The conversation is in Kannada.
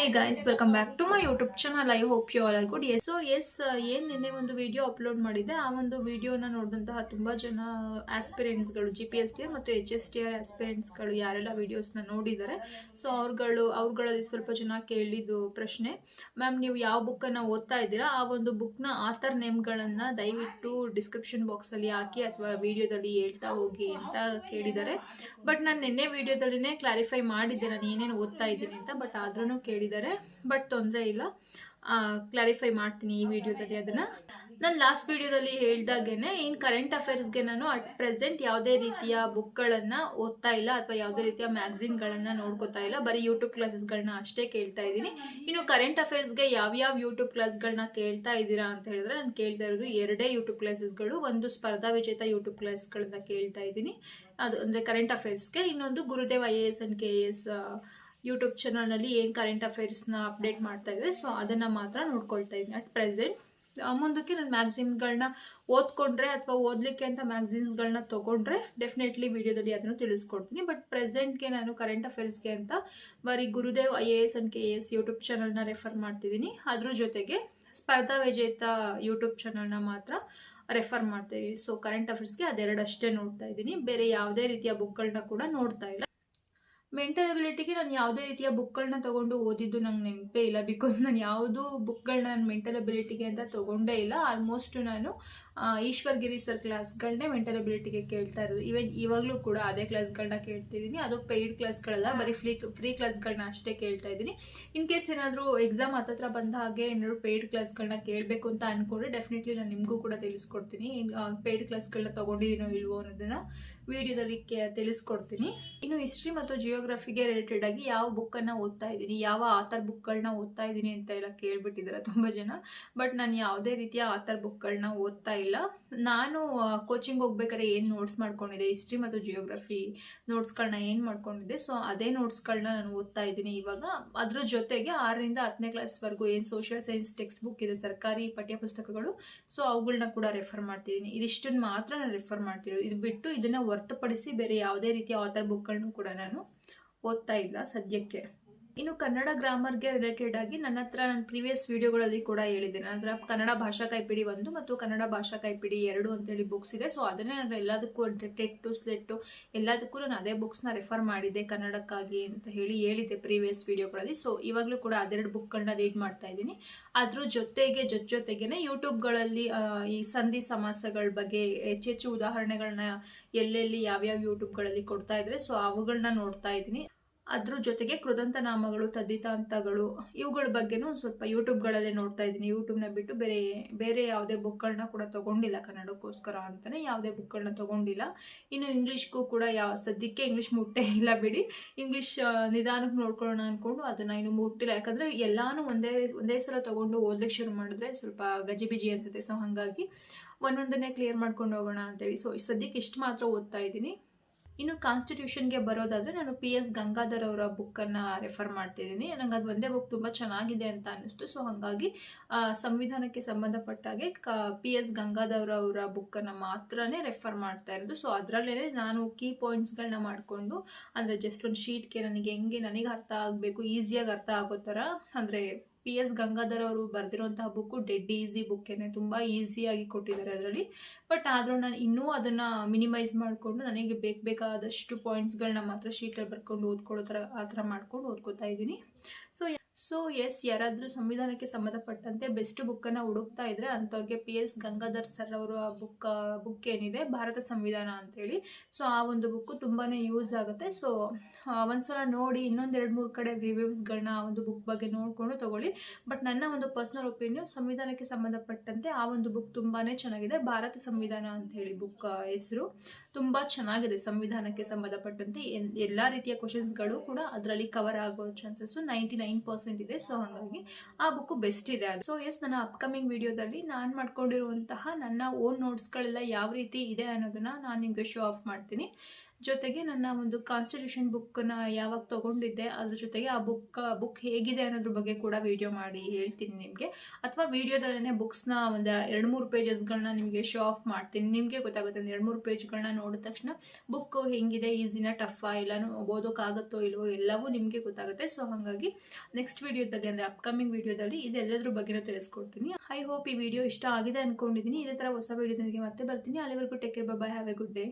Hey guys, welcome back to my YouTube channel. I hope you all are good. Yes, ಏನು ನಿನ್ನೆ ಒಂದು ವಿಡಿಯೋ ಅಪ್ಲೋಡ್ ಮಾಡಿದ್ದೆ. ಆ ಒಂದು ವಿಡಿಯೋನ ನೋಡಿದಂತಹ ತುಂಬ ಜನ ಆಸ್ಪಿರೆಂಟ್ಸ್ಗಳು GPSTR ಮತ್ತು HSTR ಆಸ್ಪಿರೆಂಟ್ಸ್ಗಳು ಯಾರೆಲ್ಲ ವಿಡಿಯೋಸ್ನ ನೋಡಿದ್ದಾರೆ, ಸೊ ಅವ್ರುಗಳಲ್ಲಿ ಸ್ವಲ್ಪ ಜನ ಕೇಳಿದ್ದು ಪ್ರಶ್ನೆ, ಮ್ಯಾಮ್ ನೀವು ಯಾವ ಬುಕ್ಕನ್ನು ಓದ್ತಾ ಇದ್ದೀರಾ, ಆ ಒಂದು ಬುಕ್ನ ಆಥರ್ ನೇಮ್ಗಳನ್ನು ದಯವಿಟ್ಟು ಡಿಸ್ಕ್ರಿಪ್ಷನ್ ಬಾಕ್ಸಲ್ಲಿ ಹಾಕಿ ಅಥವಾ ವಿಡಿಯೋದಲ್ಲಿ ಹೇಳ್ತಾ ಹೋಗಿ ಅಂತ ಕೇಳಿದ್ದಾರೆ. ಬಟ್ ನಾನು ನಿನ್ನೆ ವಿಡಿಯೋದಲ್ಲಿನೇ ಕ್ಲಾರಿಫೈ ಮಾಡಿದ್ದೆ ನಾನು ಏನೇನು ಓದ್ತಾ ಇದ್ದೀನಿ ಅಂತ. ಬಟ್ ಆದ್ರೂ ಕೇಳಿದ್ದಾರೆ, ಬಟ್ ತೊಂದರೆ ಇಲ್ಲ, ಕ್ಲಾರಿಫೈ ಮಾಡ್ತೀನಿ ಈ ವಿಡಿಯೋದಲ್ಲಿ. ಅದನ್ನು ನಾನು ಲಾಸ್ಟ್ ವಿಡಿಯೋದಲ್ಲಿ ಹೇಳ್ದಾಗೇನೆ ಇನ್ ಕರೆಂಟ್ ಅಫೇರ್ಸ್ಗೆ ನಾನು ಅಟ್ ಪ್ರೆಸೆಂಟ್ ಯಾವುದೇ ರೀತಿಯ ಬುಕ್ಗಳನ್ನು ಓದ್ತಾ ಇಲ್ಲ ಅಥವಾ ಯಾವುದೇ ರೀತಿಯ ಮ್ಯಾಗ್ಝಿನ್ಗಳನ್ನು ನೋಡ್ಕೋತಾ ಇಲ್ಲ, ಬರೀ ಯೂಟ್ಯೂಬ್ ಕ್ಲಾಸಸ್ಗಳನ್ನ ಅಷ್ಟೇ ಕೇಳ್ತಾ ಇದ್ದೀನಿ. ಇನ್ನು ಕರೆಂಟ್ ಅಫೇರ್ಸ್ಗೆ ಯಾವ್ಯಾವ ಯೂಟ್ಯೂಬ್ ಕ್ಲಾಸ್ಗಳನ್ನ ಕೇಳ್ತಾ ಇದ್ದೀರಾ ಅಂತ ಹೇಳಿದ್ರೆ, ನಾನು ಕೇಳ್ತಾ ಇರೋದು ಎರಡೇ ಯೂಟ್ಯೂಬ್ ಕ್ಲಾಸಸ್ಗಳು. ಒಂದು ಸ್ಪರ್ಧಾ ವಿಜೇತ ಯೂಟ್ಯೂಬ್ ಕ್ಲಾಸ್ಗಳನ್ನ ಕೇಳ್ತಾ ಇದ್ದೀನಿ, ಅದು ಅಂದರೆ ಕರೆಂಟ್ ಅಫೇರ್ಸ್ಗೆ. ಇನ್ನೊಂದು Gurudev IAS and KAS YouTube ಚಾನಲ್ನಲ್ಲಿ ಏನು ಕರೆಂಟ್ ಅಫೇರ್ಸ್ನ ಅಪ್ಡೇಟ್ ಮಾಡ್ತಾ ಇದ್ದಾರೆ, ಸೊ ಅದನ್ನು ಮಾತ್ರ ನೋಡ್ಕೊಳ್ತಾ ಇದ್ದೀನಿ ಅಟ್ ಪ್ರೆಸೆಂಟ್. ಮುಂದಕ್ಕೆ ನಾನು ಮ್ಯಾಗ್ಝಿನ್ಗಳನ್ನ ಓದ್ಕೊಂಡ್ರೆ ಅಥವಾ ಓದಲಿಕ್ಕೆ ಅಂತ ಮ್ಯಾಗ್ಝಿನ್ಸ್ಗಳನ್ನ ತೊಗೊಂಡ್ರೆ ಡೆಫಿನೆಟ್ಲಿ ವಿಡಿಯೋದಲ್ಲಿ ಅದನ್ನು ತಿಳಿಸ್ಕೊಡ್ತೀನಿ. ಬಟ್ ಪ್ರೆಸೆಂಟ್ಗೆ ನಾನು ಕರೆಂಟ್ ಅಫೇರ್ಸ್ಗೆ ಅಂತ ಬರೀ Gurudev IAS and KAS YouTube ಚಾನಲ್ನ ರೆಫರ್ ಮಾಡ್ತಿದ್ದೀನಿ. ಅದ್ರ ಜೊತೆಗೆ ಸ್ಪರ್ಧಾ ವಿಜೇತ ಯೂಟ್ಯೂಬ್ ಚಾನಲ್ನ ಮಾತ್ರ ರೆಫರ್ ಮಾಡ್ತಾ ಇದ್ದೀನಿ. ಸೊ ಕರೆಂಟ್ ಅಫೇರ್ಸ್ಗೆ ಅದೆರಡಷ್ಟೇ ನೋಡ್ತಾ ಇದ್ದೀನಿ, ಬೇರೆ ಯಾವುದೇ ರೀತಿಯ ಬುಕ್ಗಳನ್ನ ಕೂಡ ನೋಡ್ತಾ ಇಲ್ಲ. ಮೆಂಟಲ್ ಎಬಿಲಿಟಿಗೆ ನಾನು ಯಾವುದೇ ರೀತಿಯ ಬುಕ್ಗಳನ್ನ ತೊಗೊಂಡು ಓದಿದ್ದು ನಂಗೆ ನೆನಪೇ ಇಲ್ಲ, ಬಿಕಾಸ್ ನಾನು ಯಾವುದೂ ಬುಕ್ಗಳನ್ನ ನಾನು ಮೆಂಟಲ್ ಎಬಿಲಿಟಿಗೆ ಅಂತ ತೊಗೊಂಡೇ ಇಲ್ಲ. ಆಲ್ಮೋಸ್ಟ್ ನಾನು ಈಶ್ವರ್ ಗಿರಿ ಸರ್ ಕ್ಲಾಸ್ಗಳನ್ನೇ ಮೆಂಟಲ್ ಎಬಿಲಿಟಿಗೆ ಕೇಳ್ತಾ ಇರೋದು. ಇವಾಗಲೂ ಕೂಡ ಅದೇ ಕ್ಲಾಸ್ಗಳನ್ನ ಕೇಳ್ತಿದ್ದೀನಿ. ಅದು ಪೇಯ್ಡ್ ಕ್ಲಾಸ್ಗಳಲ್ಲ, ಬರೀ ಫ್ರೀ ಕ್ಲಾಸ್ಗಳನ್ನ ಅಷ್ಟೇ ಕೇಳ್ತಾ ಇದ್ದೀನಿ. ಇನ್ ಕೇಸ್ ಏನಾದರೂ ಎಕ್ಸಾಮ್ ಹತ್ತತ್ರ ಬಂದ ಹಾಗೆ ಏನಾದರೂ ಪೇಯ್ಡ್ ಕ್ಲಾಸ್ಗಳನ್ನ ಕೇಳಬೇಕು ಅಂತ ಅಂದ್ಕೊಂಡ್ರೆ ಡೆಫಿನೆಟ್ಲಿ ನಾನು ನಿಮಗೂ ಕೂಡ ತಿಳಿಸ್ಕೊಡ್ತೀನಿ. ಪೇಯ್ಡ್ ಕ್ಲಾಸ್ಗಳನ್ನ ತೊಗೊಂಡಿದ್ದೀನೋ ಇಲ್ವೋ ಅನ್ನೋದನ್ನು ವಿಡಿಯೋದಲ್ಲಿ ತಿಳಿಸ್ಕೊಡ್ತೀನಿ. ಇನ್ನು ಹಿಸ್ಟ್ರಿ ಮತ್ತು ಜಿಯೋಗ್ರಫಿಗೆ ರಿಲೇಟೆಡ್ ಆಗಿ ಯಾವ ಬುಕ್ಕನ್ನು ಓದ್ತಾ ಇದ್ದೀನಿ, ಯಾವ ಆಥರ್ ಬುಕ್ಗಳನ್ನ ಓದ್ತಾ ಇದ್ದೀನಿ ಅಂತ ಎಲ್ಲ ಕೇಳ್ಬಿಟ್ಟಿದ್ದಾರೆ ತುಂಬ ಜನ. ಬಟ್ ನಾನು ಯಾವುದೇ ರೀತಿಯ ಆಥರ್ ಬುಕ್ಗಳನ್ನ ಓದ್ತಾ ಇಲ್ಲ. ನಾನು ಕೋಚಿಂಗ್ ಹೋಗ್ಬೇಕಾದ್ರೆ ಏನು ನೋಟ್ಸ್ ಮಾಡ್ಕೊಂಡಿದ್ದೆ, ಹಿಸ್ಟ್ರಿ ಮತ್ತು ಜಿಯೋಗ್ರಫಿ ನೋಟ್ಸ್ಗಳನ್ನ ಏನು ಮಾಡ್ಕೊಂಡಿದ್ದೆ, ಸೊ ಅದೇ ನೋಟ್ಸ್ಗಳನ್ನ ನಾನು ಓದ್ತಾ ಇದ್ದೀನಿ ಇವಾಗ. ಅದ್ರ ಜೊತೆಗೆ 6ರಿಂದ 10ನೇ ಕ್ಲಾಸ್ವರೆಗೂ ಏನು ಸೋಷಿಯಲ್ ಸೈನ್ಸ್ ಟೆಕ್ಸ್ಟ್ ಬುಕ್ ಇದೆ, ಸರ್ಕಾರಿ ಪಠ್ಯಪುಸ್ತಕಗಳು, ಸೊ ಅವುಗಳನ್ನ ಕೂಡ ರೆಫರ್ ಮಾಡ್ತಿದ್ದೀನಿ. ಇದಿಷ್ಟನ್ನು ಮಾತ್ರ ನಾನು ರೆಫರ್ ಮಾಡ್ತಿರೋದು. ಇದು ಬಿಟ್ಟು ಇದನ್ನು ಹೊರತುಪಡಿಸಿ ಬೇರೆ ಯಾವುದೇ ರೀತಿಯ ಆಥರ್ ಬುಕ್ಗಳನ್ನು ಕೂಡ ನಾನು ಓದ್ತಾ ಇಲ್ಲ ಸದ್ಯಕ್ಕೆ. ಇನ್ನು ಕನ್ನಡ ಗ್ರಾಮರ್ಗೆ ರಿಲೇಟೆಡ್ ಆಗಿ ನನ್ನ ಪ್ರೀವಿಯಸ್ ವಿಡಿಯೋಗಳಲ್ಲಿ ಕೂಡ ಹೇಳಿದ್ದೆ, ನನ್ನ ಕನ್ನಡ ಭಾಷಾ ಕೈಪಿಡಿ 1 ಮತ್ತು ಕನ್ನಡ ಭಾಷಾ ಕೈಪಿಡಿ 2 ಅಂತೇಳಿ ಬುಕ್ಸ್ ಇದೆ. ಸೊ ಅದನ್ನೇ ನಾನು ಎಲ್ಲದಕ್ಕೂ ಟೆಟ್ಟು ಸ್ಲೆಟ್ಟು ಎಲ್ಲದಕ್ಕೂ ನಾನು ಅದೇ ಬುಕ್ಸ್ನ ರೆಫರ್ ಮಾಡಿದ್ದೆ ಕನ್ನಡಕ್ಕಾಗಿ ಅಂತ ಹೇಳಿದ್ದೆ ಪ್ರೀವಿಯಸ್ ವಿಡಿಯೋಗಳಲ್ಲಿ. ಸೊ ಇವಾಗಲೂ ಕೂಡ ಅದೆರಡು ಬುಕ್ಗಳನ್ನ ರೀಡ್ ಮಾಡ್ತಾ ಇದ್ದೀನಿ. ಅದ್ರ ಜೊತೆಗೇನೆ ಯೂಟ್ಯೂಬ್ಗಳಲ್ಲಿ ಈ ಸಂಧಿ ಸಮಾಸಗಳ ಬಗ್ಗೆ ಹೆಚ್ಚೆಚ್ಚು ಉದಾಹರಣೆಗಳನ್ನ ಎಲ್ಲೆಲ್ಲಿ ಯಾವ್ಯಾವ ಯೂಟ್ಯೂಬ್ಗಳಲ್ಲಿ ಕೊಡ್ತಾ ಇದ್ದಾರೆ, ಸೊ ಅವುಗಳನ್ನ ನೋಡ್ತಾ ಇದ್ದೀನಿ. ಅದ್ರ ಜೊತೆಗೆ ಕೃದಂತ ನಾಮಗಳು, ತದ್ದಿತಾಂತಗಳು, ಇವುಗಳ ಬಗ್ಗೆನೂ ಸ್ವಲ್ಪ ಯೂಟ್ಯೂಬ್ಗಳಲ್ಲೇ ನೋಡ್ತಾ ಇದ್ದೀನಿ. ಯೂಟ್ಯೂಬ್ನ ಬಿಟ್ಟು ಬೇರೆ ಯಾವುದೇ ಬುಕ್ಗಳನ್ನ ಕೂಡ ತೊಗೊಂಡಿಲ್ಲ ಕನ್ನಡಕ್ಕೋಸ್ಕರ ಅಂತಲೇ ಯಾವುದೇ ಬುಕ್ಗಳನ್ನ ತೊಗೊಂಡಿಲ್ಲ. ಇನ್ನು ಇಂಗ್ಲೀಷ್ಗೂ ಕೂಡ ಸದ್ಯಕ್ಕೆ ಇಂಗ್ಲೀಷ್ ಮುಟ್ಟೇ ಇಲ್ಲ ಬಿಡಿ. ಇಂಗ್ಲೀಷ್ ನಿಧಾನಕ್ಕೆ ನೋಡ್ಕೊಳ್ಳೋಣ ಅಂದ್ಕೊಂಡು ಅದನ್ನು ಇನ್ನು ಮುಟ್ಟಿಲ್ಲ. ಯಾಕಂದರೆ ಎಲ್ಲಾನು ಒಂದೇ ಸಲ ತೊಗೊಂಡು ಓದಲಿಕ್ಕೆ ಶುರು ಮಾಡಿದ್ರೆ ಸ್ವಲ್ಪ ಗಜಿಬಿಜಿ ಅನಿಸುತ್ತೆ. ಸೊ ಹಾಗಾಗಿ ಒಂದೊಂದನ್ನೇ ಕ್ಲಿಯರ್ ಮಾಡ್ಕೊಂಡು ಹೋಗೋಣ ಅಂತೇಳಿ ಸೊ ಸದ್ಯಕ್ಕೆ ಇಷ್ಟು ಮಾತ್ರ ಓದ್ತಾ ಇದ್ದೀನಿ. ಇನ್ನು ಕಾನ್ಸ್ಟಿಟ್ಯೂಷನ್ಗೆ ಬರೋದಾದರೆ ನಾನು PS ಗಂಗಾಧರ್ ಅವರ ಬುಕ್ಕನ್ನು ರೆಫರ್ ಮಾಡ್ತಿದ್ದೀನಿ. ನನಗೆ ಅದು ಒಂದೇ ಬುಕ್ ತುಂಬ ಚೆನ್ನಾಗಿದೆ ಅಂತ ಅನ್ನಿಸ್ತು. ಸೊ ಹಾಗಾಗಿ ಸಂವಿಧಾನಕ್ಕೆ ಸಂಬಂಧಪಟ್ಟಾಗೆ PS ಗಂಗಾಧರ್ ಅವರ ಬುಕ್ಕನ್ನು ಮಾತ್ರನೇ ರೆಫರ್ ಮಾಡ್ತಾ ಇರೋದು. ಸೊ ಅದರಲ್ಲೇ ನಾನು ಕೀ ಪಾಯಿಂಟ್ಸ್ಗಳನ್ನ ಮಾಡಿಕೊಂಡು, ಅಂದರೆ ಜಸ್ಟ್ ಒಂದು ಶೀಟ್ಗೆ ನನಗೆ ಅರ್ಥ ಆಗಬೇಕು, ಈಸಿಯಾಗಿ ಅರ್ಥ ಆಗೋ ಥರ, ಅಂದರೆ PS ಗಂಗಾಧರ್ ಅವರು ಬರೆದಿರುವಂತಹ ಬುಕ್ಕು ಡೆಡ್ ಈಸಿ ಬುಕ್ಕೇನೆ, ತುಂಬ ಈಸಿಯಾಗಿ ಕೊಟ್ಟಿದ್ದಾರೆ ಅದರಲ್ಲಿ. ಬಟ್ ಆದರೂ ನಾನು ಇನ್ನೂ ಅದನ್ನು ಮಿನಿಮೈಸ್ ಮಾಡಿಕೊಂಡು ನನಗೆ ಬೇಕಾದಷ್ಟು ಪಾಯಿಂಟ್ಸ್ಗಳನ್ನ ಮಾತ್ರ ಶೀಟಲ್ಲಿ ಬರ್ಕೊಂಡು ಓದ್ಕೊಳ್ಳೋ ಥರ ಆ ಥರ ಮಾಡ್ಕೊಂಡು ಓದ್ಕೋತಾ ಇದ್ದೀನಿ. ಸೊ ಎಸ್, ಯಾರಾದರೂ ಸಂವಿಧಾನಕ್ಕೆ ಸಂಬಂಧಪಟ್ಟಂತೆ ಬೆಸ್ಟ್ ಬುಕ್ಕನ್ನು ಹುಡುಕ್ತಾ ಇದ್ದರೆ ಅಂಥವ್ರಿಗೆ PS ಗಂಗಾಧರ್ ಸರ್ ಅವರ ಬುಕ್ ಏನಿದೆ ಭಾರತ ಸಂವಿಧಾನ ಅಂತೇಳಿ, ಸೊ ಆ ಒಂದು ಬುಕ್ಕು ತುಂಬಾ ಯೂಸ್ ಆಗುತ್ತೆ. ಸೊ ಒಂದ್ಸಲ ನೋಡಿ ಇನ್ನೊಂದು 2-3 ಕಡೆ ರಿವ್ಯೂಸ್ಗಳನ್ನ ಆ ಒಂದು ಬುಕ್ ಬಗ್ಗೆ ನೋಡಿಕೊಂಡು ತೊಗೊಳ್ಳಿ. ಬಟ್ ನನ್ನ ಒಂದು ಪರ್ಸ್ನಲ್ ಒಪಿನಿಯನ್, ಸಂವಿಧಾನಕ್ಕೆ ಸಂಬಂಧಪಟ್ಟಂತೆ ಆ ಒಂದು ಬುಕ್ ತುಂಬಾ ಚೆನ್ನಾಗಿದೆ. ಭಾರತ ಸಂವಿಧಾನ ಅಂತ ಹೇಳಿ ಬುಕ್ ಹೆಸರು. ತುಂಬ ಚೆನ್ನಾಗಿದೆ. ಸಂವಿಧಾನಕ್ಕೆ ಸಂಬಂಧಪಟ್ಟಂತೆ ಎಲ್ಲ ರೀತಿಯ ಕ್ವಶನ್ಸ್ಗಳು ಕೂಡ ಅದರಲ್ಲಿ ಕವರ್ ಆಗೋ ಚಾನ್ಸಸ್ಸು 99% ಇದೆ. ಸೊ ಹಾಗಾಗಿ ಆ ಬುಕ್ಕು ಬೆಸ್ಟ್ ಇದೆ. ಸೊ ಎಸ್, ನನ್ನ ಅಪ್ಕಮಿಂಗ್ ವಿಡಿಯೋದಲ್ಲಿ ನಾನು ಮಾಡ್ಕೊಂಡಿರುವಂತಹ ನನ್ನ ಓನ್ ನೋಟ್ಸ್ಗಳೆಲ್ಲ ಯಾವ ರೀತಿ ಇದೆ ಅನ್ನೋದನ್ನು ನಾನು ನಿಮಗೆ ಶೋ ಆಫ್ ಮಾಡ್ತೀನಿ. ಜೊತೆಗೆ ನನ್ನ ಒಂದು ಕಾನ್ಸ್ಟಿಟ್ಯೂಷನ್ ಬುಕ್ನ ಯಾವಾಗ ತೊಗೊಂಡಿದ್ದೆ ಅದ್ರ ಜೊತೆಗೆ ಆ ಬುಕ್ ಹೇಗಿದೆ ಅನ್ನೋದ್ರ ಬಗ್ಗೆ ಕೂಡ ವಿಡಿಯೋ ಮಾಡಿ ಹೇಳ್ತೀನಿ ನಿಮಗೆ. ಅಥವಾ ವಿಡಿಯೋದಲ್ಲೇ ಬುಕ್ಸ್ನ ಒಂದು 2-3 ಪೇಜಸ್ಗಳನ್ನ ನಿಮಗೆ ಶೋ ಆಫ್ ಮಾಡ್ತೀನಿ. ನಿಮಗೆ ಗೊತ್ತಾಗುತ್ತೆ, ಒಂದು 2-3 ಪೇಜ್ಗಳನ್ನ ನೋಡಿದ ತಕ್ಷಣ ಬುಕ್ ಹೆಂಗಿದೆ, ಈಸಿನ ಟಫಾ ಎಲ್ಲನೂ ಓದೋಕ್ಕಾಗುತ್ತೋ ಇಲ್ವೋ ಎಲ್ಲವೂ ನಿಮಗೆ ಗೊತ್ತಾಗುತ್ತೆ. ಸೊ ಹಾಗಾಗಿ ನೆಕ್ಸ್ಟ್ ವಿಡಿಯೋದಲ್ಲಿ ಅಂದರೆ ಅಪ್ಕಮಿಂಗ್ ವಿಡಿಯೋದಲ್ಲಿ ಇದೆಲ್ಲದ್ರ ಬಗ್ಗೆನೂ ತಿಳಿಸ್ಕೊಡ್ತೀನಿ. ಐ ಹೋಪ್ ಈ ವಿಡಿಯೋ ಇಷ್ಟ ಆಗಿದೆ ಅಂದ್ಕೊಂಡಿದ್ದೀನಿ. ಇದೇ ಥರ ಹೊಸ ವಿಡಿಯೋದೊಂದಿಗೆ ಮತ್ತೆ ಬರ್ತೀನಿ. ಅಲ್ಲಿವರೆಗೂ take care, by, have A good day.